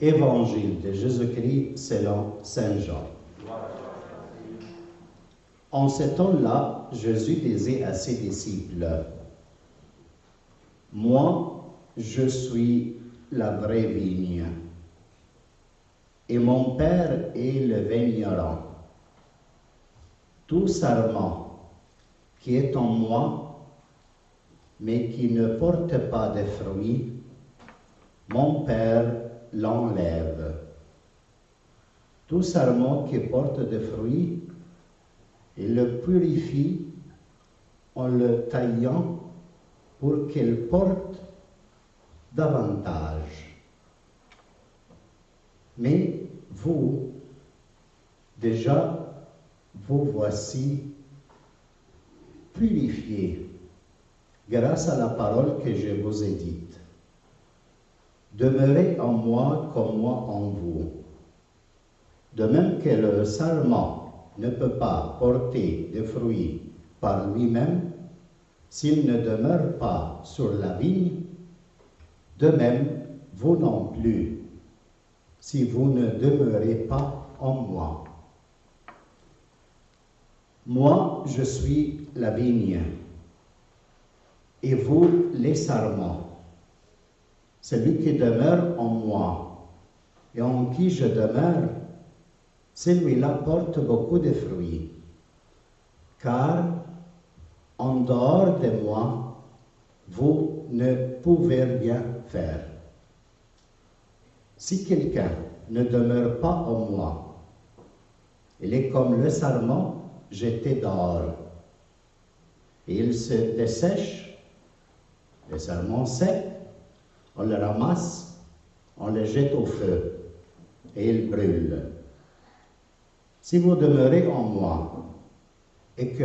Évangile de Jésus-Christ selon Saint Jean. En ce temps-là, Jésus disait à ses disciples, « Moi, je suis la vraie vigne, et mon Père est le vigneron. Tout sarment qui est en moi, mais qui ne porte pas de fruits, mon Père l'enlève. Tout sarment qui porte des fruits, il le purifie en le taillant pour qu'il porte davantage. Mais vous, déjà, vous voici purifiés grâce à la parole que je vous ai dite. Demeurez en moi comme moi en vous. De même que le sarment ne peut pas porter de fruits par lui-même s'il ne demeure pas sur la vigne, de même, vous non plus, si vous ne demeurez pas en moi. Moi, je suis la vigne, et vous les sarments. Celui qui demeure en moi, et en qui je demeure, celui-là porte beaucoup de fruits, car en dehors de moi, vous ne pouvez rien faire. Si quelqu'un ne demeure pas en moi, il est comme le sarment jeté dehors, et il se dessèche, le sarment sec, on le ramasse, on le jette au feu, et il brûle. Si vous demeurez en moi, et que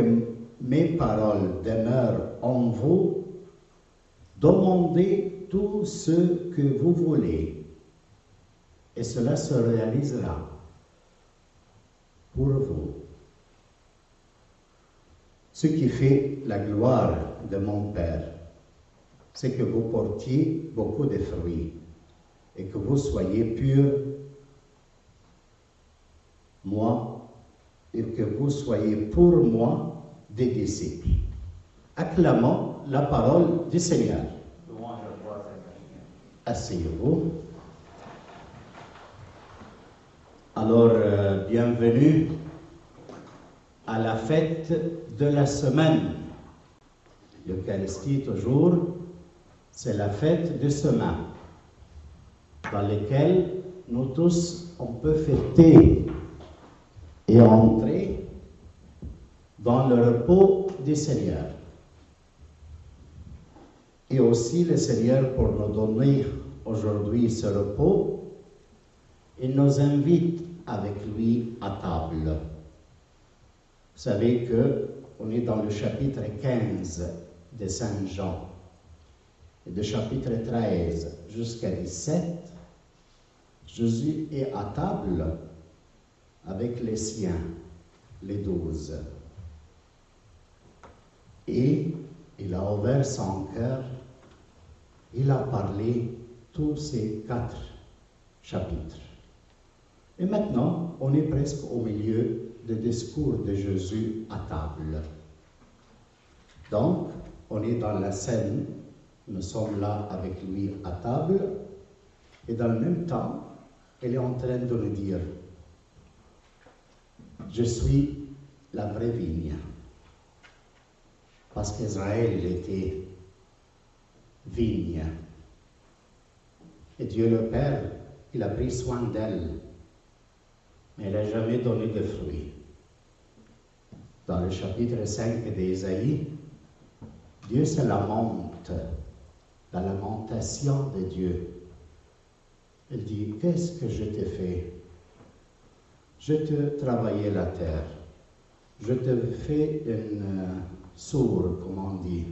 mes paroles demeurent en vous, demandez tout ce que vous voulez, et cela se réalisera pour vous. Ce qui fait la gloire de mon Père, c'est que vous portiez beaucoup de fruits, et que vous soyez purs, moi, et que vous soyez pour moi des disciples. Acclamons la parole du Seigneur. Asseyez-vous. Alors, bienvenue à la fête de la semaine. L'Eucharistie, toujours, c'est la fête de semaine, dans laquelle nous tous, on peut fêter et entrer dans le repos du Seigneur. Et aussi le Seigneur, pour nous donner aujourd'hui ce repos, il nous invite avec lui à table. Vous savez qu'on est dans le chapitre 15 de Saint Jean, et de chapitre 13 jusqu'à 17, Jésus est à table avec les siens, les 12. Et il a ouvert son cœur, il a parlé tous ces 4 chapitres. Et maintenant, on est presque au milieu du discours de Jésus à table. Donc, on est dans la scène, nous sommes là avec lui à table, et dans le même temps, il est en train de nous dire, je suis la vraie vigne. Parce qu'Israël, il était vigne. Et Dieu le Père, il a pris soin d'elle, mais elle n'a jamais donné de fruits. Dans le chapitre 5 d'Ésaïe, Dieu se lamente, la lamentation de Dieu. Il dit, qu'est-ce que je t'ai fait? Je te travaillais la terre. Je te fais une sourd, comme on dit,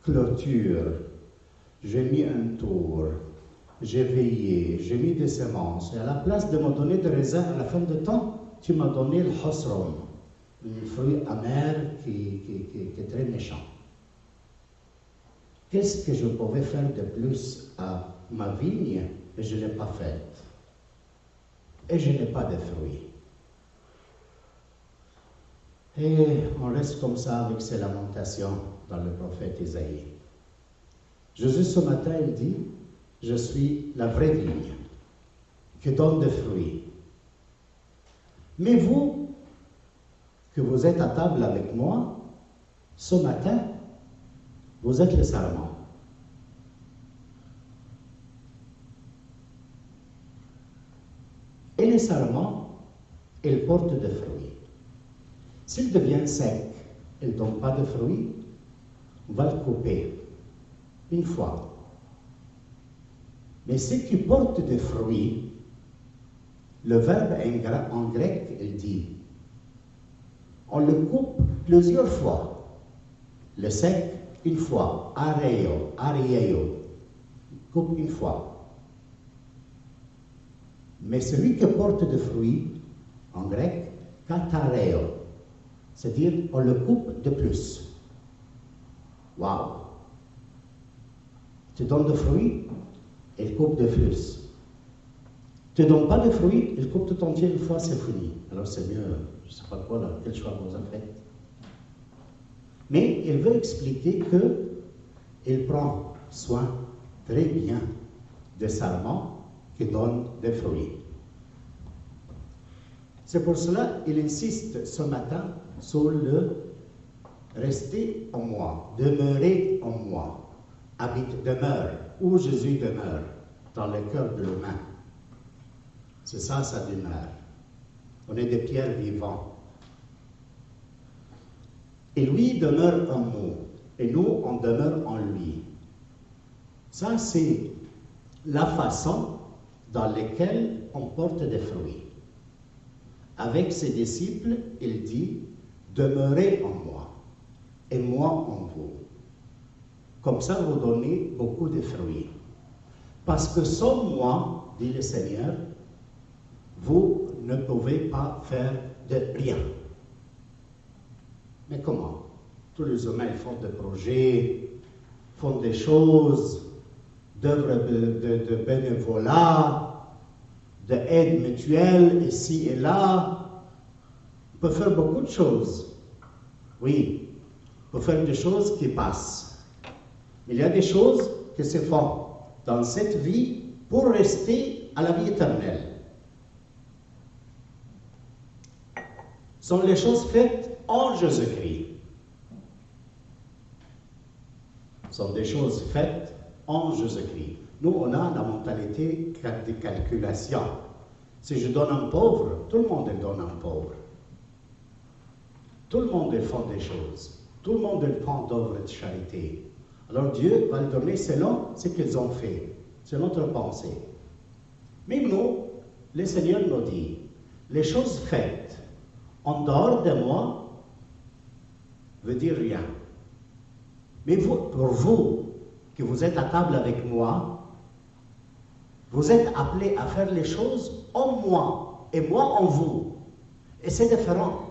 clôture. J'ai mis un tour. J'ai veillé. J'ai mis des semences. Et à la place de me donner des raisins à la fin du temps, tu m'as donné le hosron, un fruit amer qui est très méchant. Qu'est-ce que je pouvais faire de plus à ma vigne et je ne l'ai pas faite. Et je n'ai pas de fruits. Et on reste comme ça avec ces lamentations dans le prophète Isaïe. Jésus ce matin, il dit, je suis la vraie vigne qui donne des fruits. Mais vous, que vous êtes à table avec moi, ce matin, vous êtes les sarments. Et les sarments, ils portent des fruits. S'ils deviennent secs, ils ne donnent pas de fruits, on va le couper une fois. Mais ceux qui portent des fruits, le verbe en grec, il dit, on le coupe plusieurs fois. Le sec, une fois. Arieo. Coupe une fois. Mais celui qui porte des fruits, en grec, katareo. C'est-à-dire, on le coupe de plus. Waouh! Tu donnes des fruits, il coupe de plus. Tu ne donnes pas de fruits, il coupe tout entier une fois, c'est fini. Alors c'est mieux, je ne sais pas quoi, là, quel choix vous avez fait. Mais il veut expliquer qu'il prend soin très bien des sarments qui donnent des fruits. C'est pour cela qu'il insiste ce matin sur le rester en moi, demeurer en moi, demeure, où Jésus demeure, dans le cœur de l'humain. C'est ça, sa demeure. On est des pierres vivantes. Et lui demeure en nous, et nous, on demeure en lui. Ça, c'est la façon dans laquelle on porte des fruits. Avec ses disciples, il dit, demeurez en moi, et moi en vous. Comme ça, vous donnez beaucoup de fruits. Parce que sans moi, dit le Seigneur, vous ne pouvez pas faire de rien. Mais comment? Tous les humains font des projets, font des choses, d'œuvres de bénévolat, d'aide mutuelle ici et là. On peut faire beaucoup de choses. Oui, on peut faire des choses qui passent. Mais il y a des choses qui se font dans cette vie pour rester à la vie éternelle. Ce sont les choses faites en Jésus-Christ. Ce sont des choses faites en Jésus-Christ. Nous, on a la mentalité de calculation. Si je donne à un pauvre, tout le monde donne à un pauvre. Tout le monde fait des choses. Tout le monde prend d'œuvres de charité. Alors Dieu va le donner selon ce qu'ils ont fait, c'est notre pensée. Mais nous, le Seigneur nous dit, les choses faites en dehors de moi veut dire rien. Mais vous, pour vous, que vous êtes à table avec moi, vous êtes appelés à faire les choses en moi et moi en vous. Et c'est différent.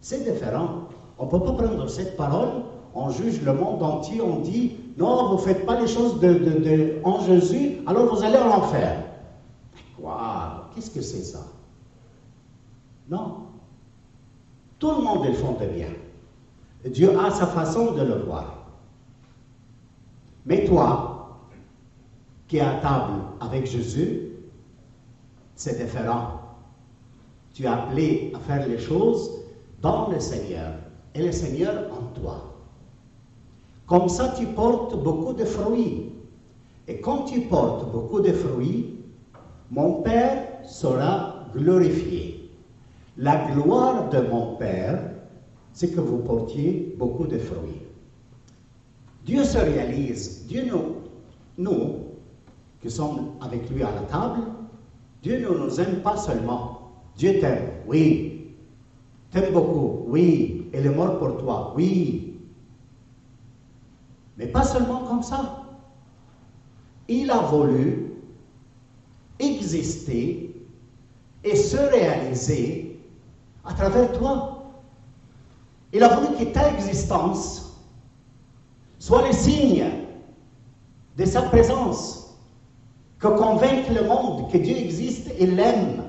C'est différent. On ne peut pas prendre cette parole, on juge le monde entier, on dit non, vous ne faites pas les choses en Jésus, alors vous allez en enfer. Quoi? Qu'est-ce que c'est ça? Non. Tout le monde est le fond de bien. Dieu a sa façon de le voir. Mais toi, qui es à table avec Jésus, c'est différent. Tu es appelé à faire les choses dans le Seigneur et le Seigneur en toi. Comme ça, tu portes beaucoup de fruits. Et quand tu portes beaucoup de fruits, mon Père sera glorifié. La gloire de mon Père, c'est que vous portiez beaucoup de fruits. Dieu se réalise. Dieu nous qui sommes avec lui à la table, Dieu ne nous aime pas seulement. Dieu t'aime, oui. T'aime beaucoup, oui. Il est mort pour toi, oui. Mais pas seulement comme ça. Il a voulu exister et se réaliser à travers toi. Il a voulu que ta existence soit le signe de sa présence. que convaincre le monde que Dieu existe et l'aime.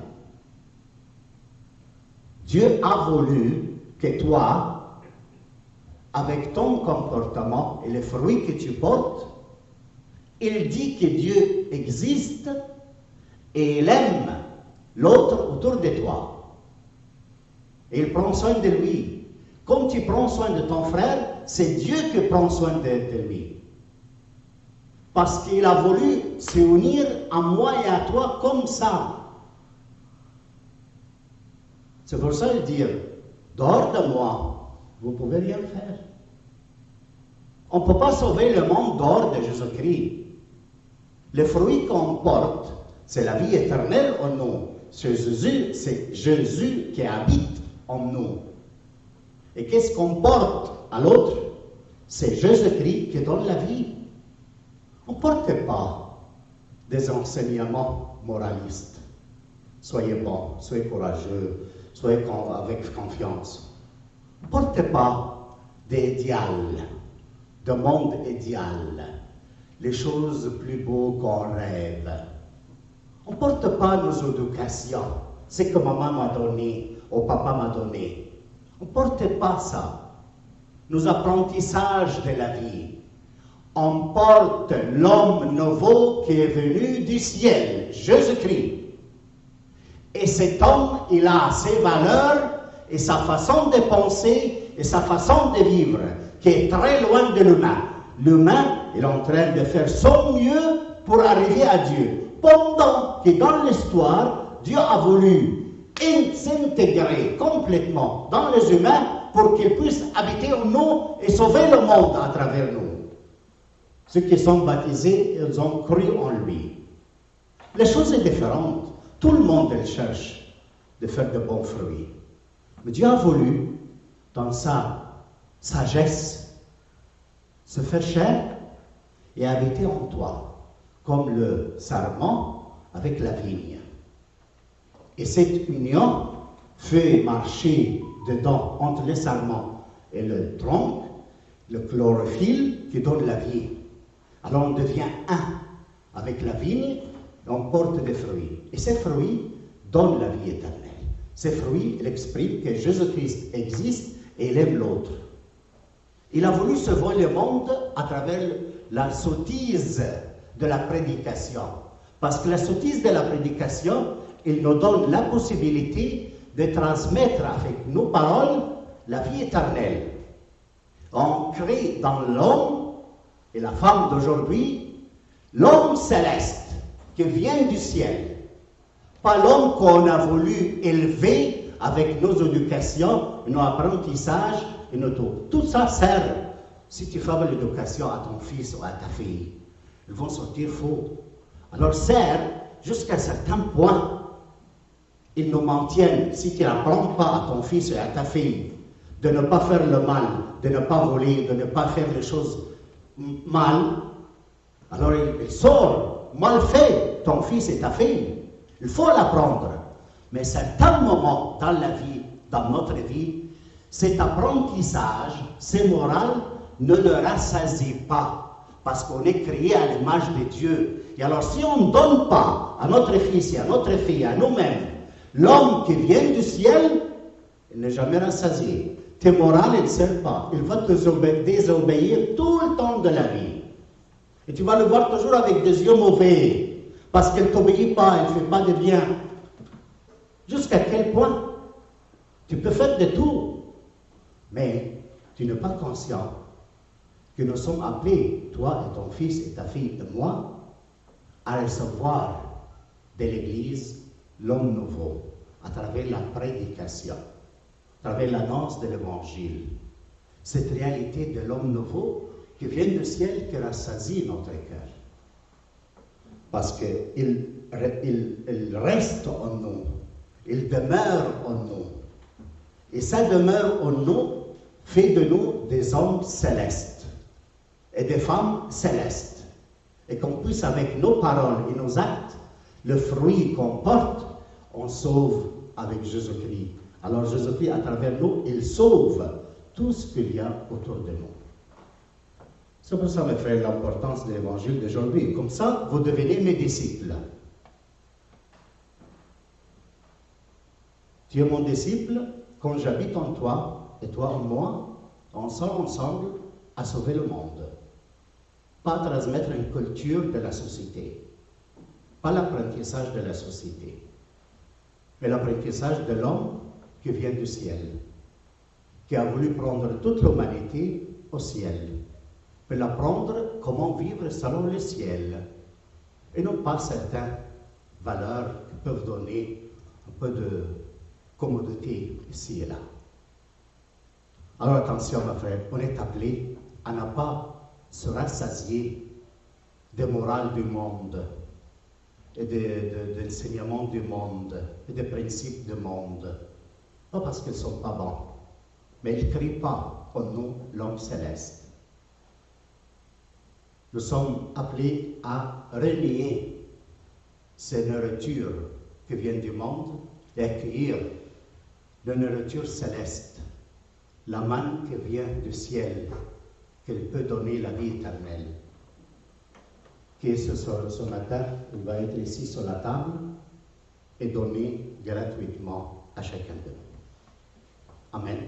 Dieu a voulu que toi, avec ton comportement et les fruits que tu portes, il dit que Dieu existe et il aime l'autre autour de toi. Et il prend soin de lui. Comme tu prends soin de ton frère, c'est Dieu qui prend soin de lui. Parce qu'il a voulu se unir à moi et à toi comme ça. C'est pour ça qu'il dit, dehors de moi, vous ne pouvez rien faire. On ne peut pas sauver le monde dehors de Jésus-Christ. Le fruit qu'on porte, c'est la vie éternelle en nous. C'est Jésus qui habite en nous. Et qu'est-ce qu'on porte à l'autre? C'est Jésus-Christ qui donne la vie. On ne porte pas des enseignements moralistes. Soyez bons, soyez courageux, soyez avec confiance. On ne porte pas des idéaux, de monde idéal, les choses plus beaux qu'on rêve. On ne porte pas nos éducations, ce que maman m'a donné, ou papa m'a donné. On ne porte pas ça. Nos apprentissages de la vie. On porte l'homme nouveau qui est venu du ciel, Jésus-Christ. Et cet homme, il a ses valeurs et sa façon de penser et sa façon de vivre qui est très loin de l'humain. L'humain, il est en train de faire son mieux pour arriver à Dieu. Pendant que dans l'histoire, Dieu a voulu s'intégrer complètement dans les humains pour qu'ils puissent habiter en nous et sauver le monde à travers nous. Ceux qui sont baptisés, ils ont cru en lui. La chose est différente. Tout le monde cherche de faire de bons fruits. Mais Dieu a voulu, dans sa sagesse, se faire chair et habiter en toi, comme le sarment avec la vigne. Et cette union fait marcher dedans, entre le sarment et le tronc, le chlorophylle qui donne la vie. Alors on devient un avec la vigne et on porte des fruits. Et ces fruits donnent la vie éternelle. Ces fruits, ils expriment que Jésus-Christ existe et il aime l'autre. Il a voulu sauver le monde à travers la sottise de la prédication. Parce que la sottise de la prédication, il nous donne la possibilité de transmettre avec nos paroles la vie éternelle. On crée dans l'homme et la femme d'aujourd'hui l'homme céleste qui vient du ciel. Pas l'homme qu'on a voulu élever avec nos éducations, nos apprentissages et nos tout. Tout ça sert, si tu fais l'éducation à ton fils ou à ta fille, ils vont sortir faux. Alors sert jusqu'à un certain point. Ils nous maintiennent, si tu n'apprends pas à ton fils et à ta fille de ne pas faire le mal, de ne pas voler, de ne pas faire les choses mal, alors il sort mal fait, ton fils et ta fille. Il faut l'apprendre. Mais certains moments dans la vie, dans notre vie, cet apprentissage, ces morales, ne le rassasie pas. Parce qu'on est créé à l'image de Dieu. Et alors si on ne donne pas à notre fils et à notre fille, à nous-mêmes, l'homme qui vient du ciel, il n'est jamais rassasié. Tes morales, il ne sert pas. Il va te désobéir tout le temps de la vie. Et tu vas le voir toujours avec des yeux mauvais. Parce qu'il ne t'obéit pas, il ne fait pas de bien. Jusqu'à quel point tu peux faire de tout, mais tu n'es pas conscient que nous sommes appelés, toi et ton fils et ta fille et moi, à recevoir de l'Église l'homme nouveau à travers la prédication, à travers l'annonce de l'Évangile. Cette réalité de l'homme nouveau qui vient du ciel, qui rassasie notre cœur. Parce qu'il reste en nous, il demeure en nous. Et sa demeure en nous fait de nous des hommes célestes et des femmes célestes. Et qu'on puisse, avec nos paroles et nos actes, le fruit qu'on porte, on sauve avec Jésus-Christ. Alors Jésus-Christ, à travers nous, il sauve tout ce qu'il y a autour de nous. C'est pour ça, mes frères, l'importance de l'évangile d'aujourd'hui. Comme ça, vous devenez mes disciples. Tu es mon disciple quand j'habite en toi et toi en moi, on sort ensemble à sauver le monde. Pas à transmettre une culture de la société, pas l'apprentissage de la société, mais l'apprentissage de l'homme qui vient du ciel, qui a voulu prendre toute l'humanité au ciel, pour l'apprendre comment vivre selon le ciel, et non pas certaines valeurs qui peuvent donner un peu de commodité ici et là. Alors attention, mes frères, on est appelé à ne pas se rassasier des morales du monde et des enseignements du monde et des principes du monde. Pas parce qu'ils ne sont pas bons, mais ils ne crient pas au nom de l'homme céleste. Nous sommes appelés à renier ces nourritures qui viennent du monde et accueillir la nourriture céleste, la manne qui vient du ciel, qui peut donner la vie éternelle. Qui ce matin, il va être ici sur la table et donné gratuitement à chacun de nous. Amen.